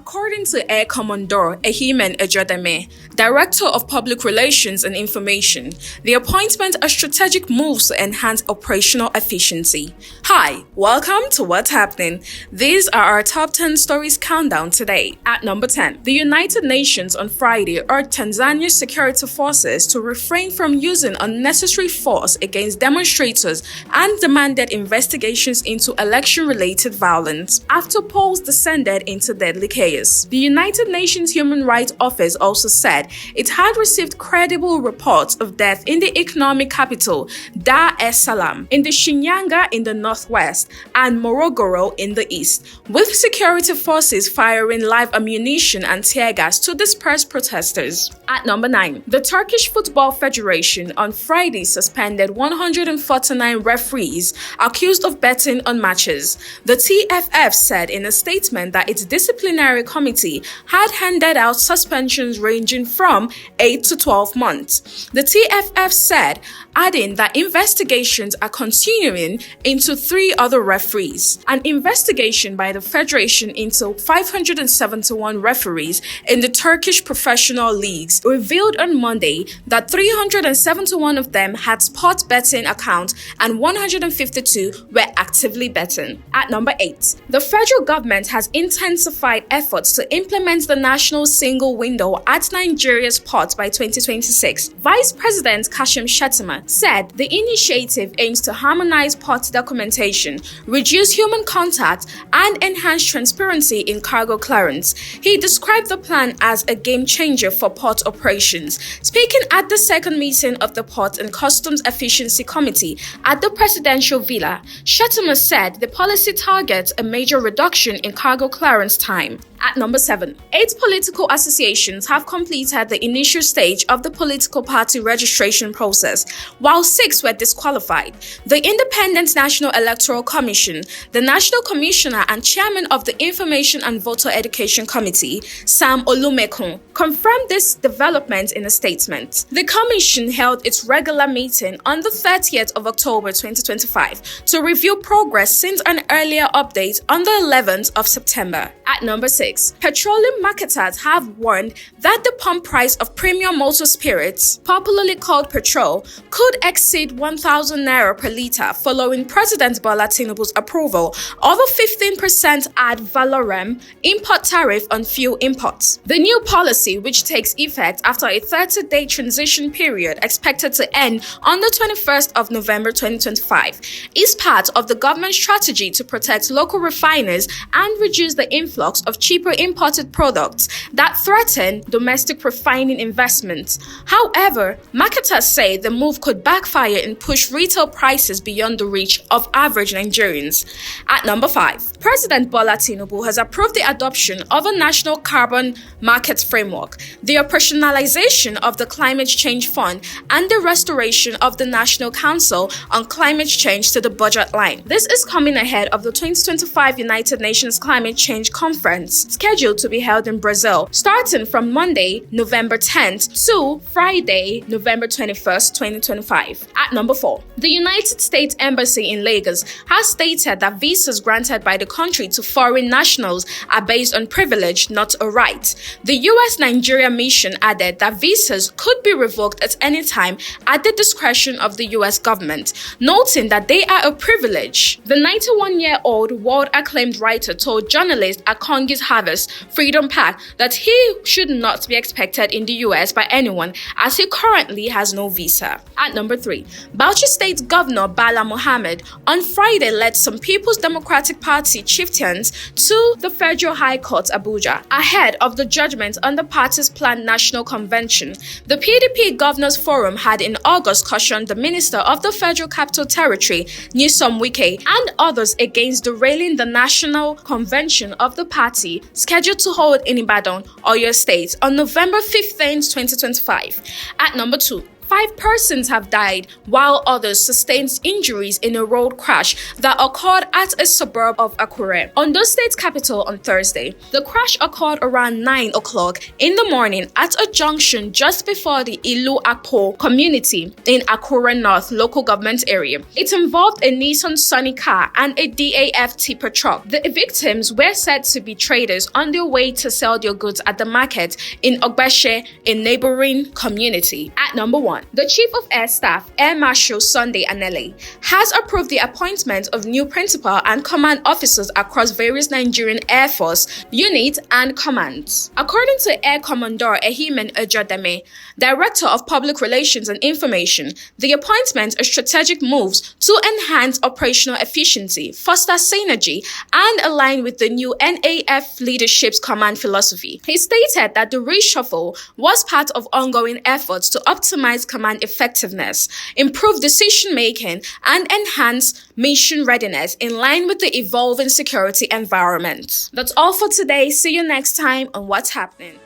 According to Air Commodore Ehimen Ejodame, Director of Public Relations and Information, the appointment are strategic moves to enhance operational efficiency. Hi, welcome to What's Happening. These are our top 10 stories countdown today. At number 10, the United Nations on Friday urged Tanzania's security forces to refrain from using unnecessary force against demonstrators and demanded investigations into election-related violence after polls descended into deadly chaos. The United Nations Human Rights Office also said it had received credible reports of death in the economic capital, Dar es Salaam, in the Shinyanga in the northwest, and Morogoro in the east, with security forces firing live ammunition and tear gas to disperse protesters. At number 9, the Turkish Football Federation on Friday suspended 149 referees accused of betting on matches. The TFF said in a statement that its disciplinary committee had handed out suspensions ranging from 8 to 12 months. The TFF said, adding that investigations are continuing into 3 other referees. An investigation by the Federation into 571 referees in the Turkish professional leagues revealed on Monday that 371 of them had sport betting accounts and 152 were actively betting. At number 8, the federal government has intensified efforts to implement the national single window at Nigeria's ports by 2026. Vice President Kashim Shettima said the initiative aims to harmonize port documentation, reduce human contact, and enhance transparency in cargo clearance. He described the plan as a game changer for port operations. Speaking at the second meeting of the Port and Customs Efficiency Committee at the Presidential Villa, Shettima said the policy targets a major reduction in cargo clearance time. At number 7, 8 political associations have completed the initial stage of the political party registration process, while 6 were disqualified. The Independent National Electoral Commission, the National Commissioner and Chairman of the Information and Voter Education Committee, Sam Olumekun, confirmed this development in a statement. The Commission held its regular meeting on the 30th of October 2025 to review progress since an earlier update on the 11th of September. At number 6, petroleum marketers have warned that the pump price of premium motor spirits, popularly called petrol, could exceed 1,000 naira per litre following President Bola Tinubu's approval of a 15% ad valorem import tariff on fuel imports. The new policy, which takes effect after a 30-day transition period expected to end on the 21st of November 2025, is part of the government's strategy to protect local refiners and reduce the influx of cheaper imported products that threaten domestic refining investments. However, marketers say the move could backfire and push retail prices beyond the reach of average Nigerians. At number 5, President Bola Tinubu has approved the adoption of a national carbon market framework, the operationalization of the Climate Change Fund, and the restoration of the National Council on Climate Change to the budget line. This is coming ahead of the 2025 United Nations Climate Change Conference, scheduled to be held in Brazil, starting from Monday, November 10th to Friday, November 21st, 2025. At number 4, the United States Embassy in Lagos has stated that visas granted by the country to foreign nationals are based on privilege, not a right. The U.S.-Nigeria mission added that visas could be revoked at any time at the discretion of the U.S. government, noting that they are a privilege. The 91-year-old world-acclaimed writer told journalists at Kongi's Harvest Freedom Park that he should not be expected in the U.S. by anyone, as he currently has no visa. At number 3, Bauchi State Governor Bala Mohammed on Friday led some People's Democratic Party chieftains to the Federal High Court, Abuja, ahead of the judgment on the party's planned national convention. The PDP Governors Forum had in August cautioned the Minister of the Federal Capital Territory, Nyesom Wike, and others against derailing the national convention of the party scheduled to hold in Ibadan, Oyo State, on November 15, 2025. At number 2, 5 persons have died, while others sustained injuries in a road crash that occurred at a suburb of Akure, Ondo State capital, on Thursday. The crash occurred around 9 o'clock in the morning at a junction just before the Ilu Akpo community in Akure North local government area. It involved a Nissan Sunny car and a DAF tipper truck. The victims were said to be traders on their way to sell their goods at the market in Ogbeshe, a neighboring community. At number 1, the Chief of Air Staff, Air Marshal Sunday Anele, has approved the appointment of new principal and command officers across various Nigerian Air Force units and commands. According to Air Commodore Ehimen Ejodame, Director of Public Relations and Information, the appointment are strategic moves to enhance operational efficiency, foster synergy, and align with the new NAF leadership's command philosophy. He stated that the reshuffle was part of ongoing efforts to optimize command effectiveness, improve decision-making, and enhance mission readiness in line with the evolving security environment. That's all for today. See you next time on What's Happening.